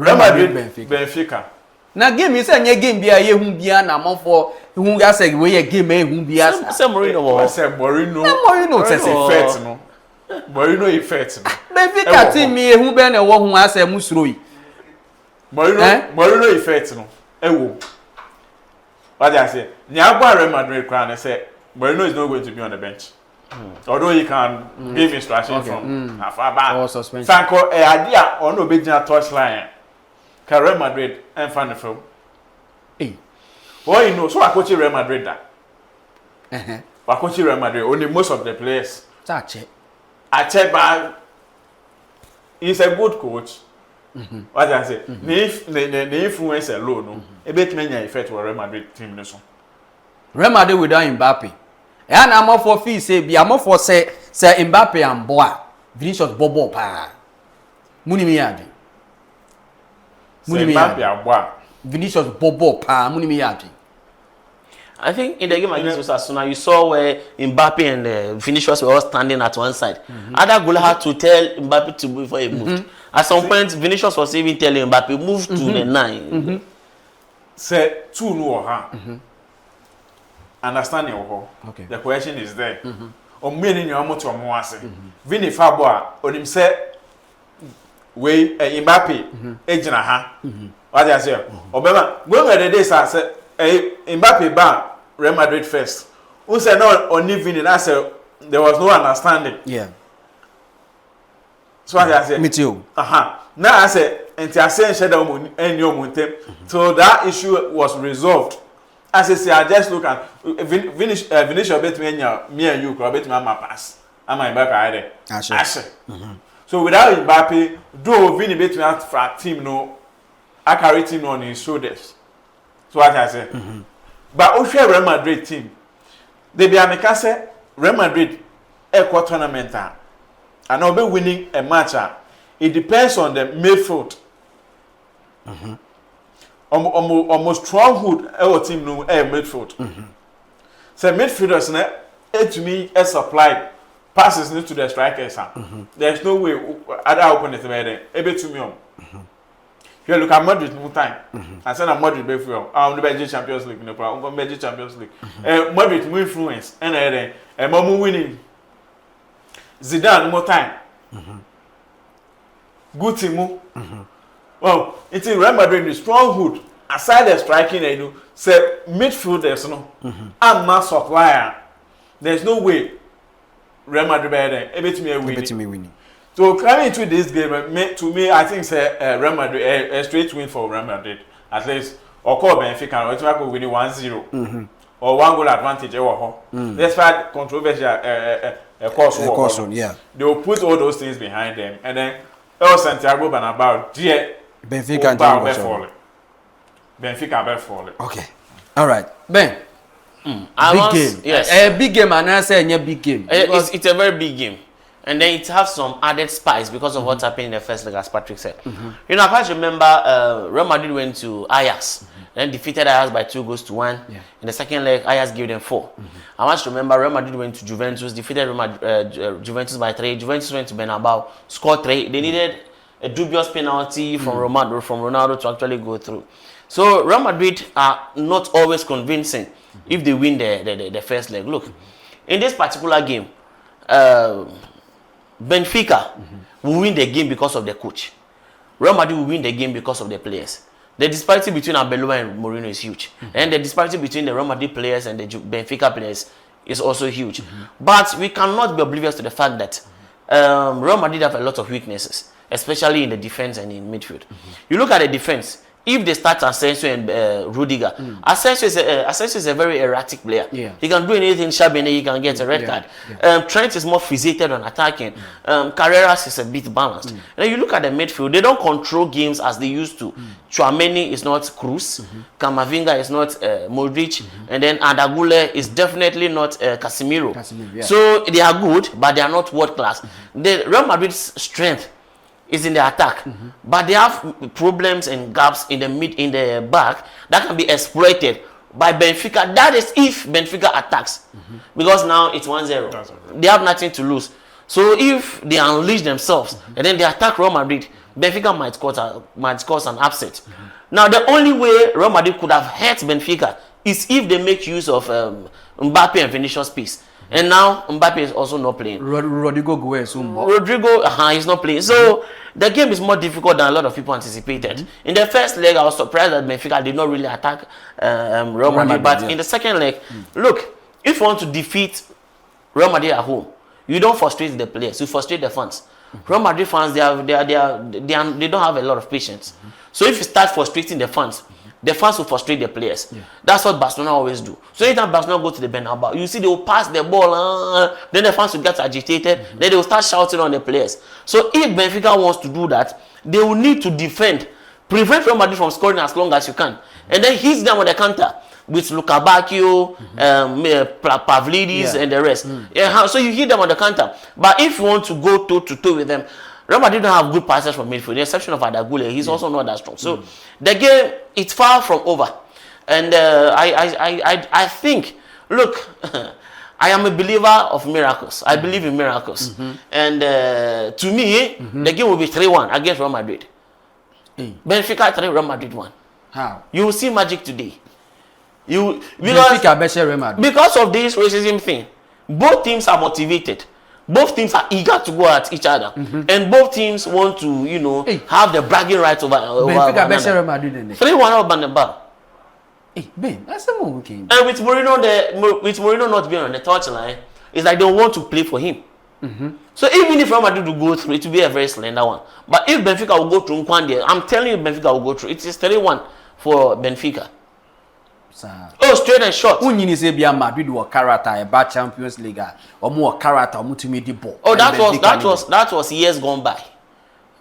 Real Madrid Benfica. Na game is a game bia ye hu bia na amfo hu ga say we game e hu bia say Mourinho say effect no. Mourinho effect no. Benfica team me hu be na wo hu asa musuro yi. Mourinho effect no. Ewo. What I say? Nyagwa Real Madrid crown say Mourinho is not going to be on the bench. Although he can give instructions from afar back. Sanko idea on obedient touchline. Real Madrid and fan film. Well, you know, so I coach Real Madrid that. I coach Real Madrid only most of the players. I check by. He's a good coach. What I say? The influence alone, no. A bit many effect for Real Madrid team. Real Madrid without Mbappe. And I'm more for fee say be I'm more for say Mbappe and Boa. Vinicius Bobo pa. Muni mi yadi. Mbappe and Boa. Vinicius Bobo pa. Muni mi yadi. I think in the game against Osasuna, you saw where Mbappe and Vinicius were all standing at one side. Other goal had to tell Mbappe to move before he moved. At some point, Vinicius was even telling Mbappe move to the 9. Say 2 no ha. Understanding okay. The question is there. O many you want to amwase. Vini Fabo onim say we Mbappe ejina ha. What I say? Obema when the days say Mbappe ban Real Madrid first. Who said no on Vini that say there was no understanding. Yeah. So what I say? Me too. Now I say enti share that any omuntem. So that issue was resolved. As I say, I just look at Vinicius bet me and you could bet me my pass. Am I back either? Ashe. So without Mbappe, do Vini bet me out for team no, I carry team on his shoulders. So what I say. But also Real Madrid team, they be a say Real Madrid equal tournament and I'll be winning a match. It depends on the midfield. Almost stronghold our team no midfield. So midfielders to me a supply passes to the strikers. There's no way other opponents made it to me. You look at Madrid no time. I said I'm Madrid before. I'm the Belgian Champions League no problem. I'm Belgian Champions League. Madrid more influence and more winning. Zidane more time. Good team. Well, it's in Real Madrid, the stronghold, aside the striking, they do, say midfielders, no, I'm not supplier. There's no way Real Madrid better than winning. So coming into this game, to me, I think say Real Madrid a straight win for Real Madrid. At least, or call Benfica, or it's like winning 1-0, or 1 goal advantage. Despite controversial course, yeah, they will put all those things behind them, and then Santiago Bernabeu, Benfica and Benfica be falling. Okay. All right. Ben. Big game. Yes. A big game and I say a big game. It's a very big game. And then it has some added spice because of what happened in the first leg, as Patrick said. You know, I can't remember Real Madrid went to Ajax, then defeated Ajax by 2-1. Yeah. In the second leg, Ajax gave them 4. I must remember Real Madrid went to Juventus, defeated Juventus by 3. Juventus went to Bernabeu, scored 3. They needed a dubious penalty from Ronaldo to actually go through. So Real Madrid are not always convincing if they win the first leg. Look, in this particular game, Benfica will win the game because of the coach. Real Madrid will win the game because of the players. The disparity between Arbeloa and Mourinho is huge. And the disparity between the Real Madrid players and the Benfica players is also huge. But we cannot be oblivious to the fact that Real Madrid have a lot of weaknesses, especially in the defense and in midfield. You look at the defense. If they start Asensio and Rudiger, Asensio is a very erratic player. Yeah. He can do anything sharp and he can get a red card. Trent is more fixated on attacking. Carreras is a bit balanced. And then you look at the midfield, they don't control games as they used to. Chouameni is not Cruz. Camavinga is not Modric. And then Adagule is definitely not Casemiro. Yeah. So they are good, but they are not world class. The Real Madrid's strength is in the attack, but they have problems and gaps in the back that can be exploited by Benfica. That is if Benfica attacks, because now it's 1-0. They have nothing to lose. So if they unleash themselves and then they attack Real Madrid, Benfica might cause an upset. Now, the only way Real Madrid could have hurt Benfica is if they make use of Mbappe and Vinicius' piece. And now Mbappe is also not playing. Rodrigo Goes. Rodrigo, he's not playing. So the game is more difficult than a lot of people anticipated. In the first leg, I was surprised that Benfica did not really attack Real Madrid. But in the second leg, look, if you want to defeat Real Madrid at home, you don't frustrate the players, you frustrate the fans. Real Madrid fans, they don't have a lot of patience. So if you start frustrating the fans will frustrate the players. That's what Barcelona always do. So anytime Barcelona go to the Bernabeu, you see they will pass the ball, then the fans will get agitated, then they will start shouting on the players. So if Benfica wants to do that, they will need to defend, prevent Real Madrid from scoring as long as you can, and then hit them on the counter with Luka Bacchio, Pavlidis, and the rest. So you hit them on the counter. But if you want to go toe-to-toe with them, Real Madrid don't have good passes from midfield. The exception of Adagule, he's also not that strong. So the game, it's far from over. And I think, look, I am a believer of miracles. I believe in miracles. And to me, the game will be 3-1 against Real Madrid. Benfica 3, Real Madrid 1. How? You will see magic today. Because of this racism thing, both teams are motivated. Both teams are eager to go at each other, and both teams want to, have the bragging rights over Benfica better Real Madrid than 3-1 out Bernabeu. Ben, that's the one we came. And with Mourinho not being on the touchline, it's like they want to play for him. So even if Real Madrid will go through, it will be a very slender one. But if Benfica will go through Nkwande, I'm telling you, Benfica will go through. It is 3-1 for Benfica. Oh, straight and short. When you say Madrid or character about Champions League or more character, ball. Oh, that was years gone by.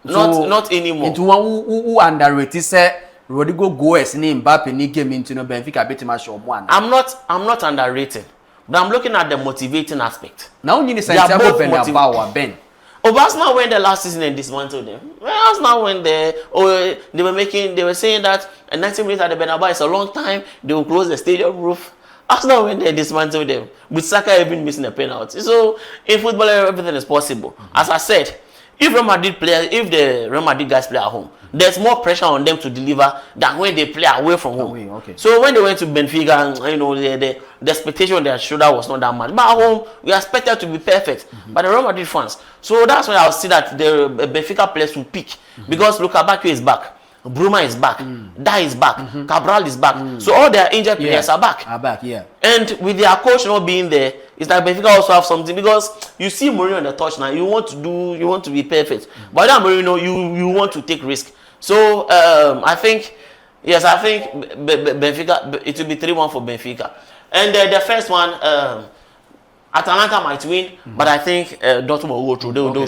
Not anymore. Into one who underrated say Rodrigo Goes name Mbappe ni game into no Benfica beat match of one. I'm not underrating, but I'm looking at the motivating aspect. Now you need Santiago Bernabeu or Ben. Oh, that's not when the last season and dismantled them. That's not when they were saying that 90 minutes at the Bernabeu is a long time. They will close the stadium roof. That's not when they dismantled them. With Saka even missing a penalty. So in football, everything is possible. As I said, if the Real Madrid guys play at home, there's more pressure on them to deliver than when they play away from home. Okay. So when they went to Benfica, the expectation on their shoulder was not that much. But at home, we expected to be perfect. But the Real Madrid fans. So that's why I'll see that the Benfica players will peak. Because Luka Bacchio is back. Bruma is back. Da is back. Cabral is back. So all their injured players are back. And with their coach not being there, it's like Benfica also have something, because you see Mourinho on the touch now. You want to be perfect. But then Mourinho, you want to take risk. So I think Benfica, it will be 3-1 for Benfica. And the first one, Atalanta might win, but I think Dortmund will go through.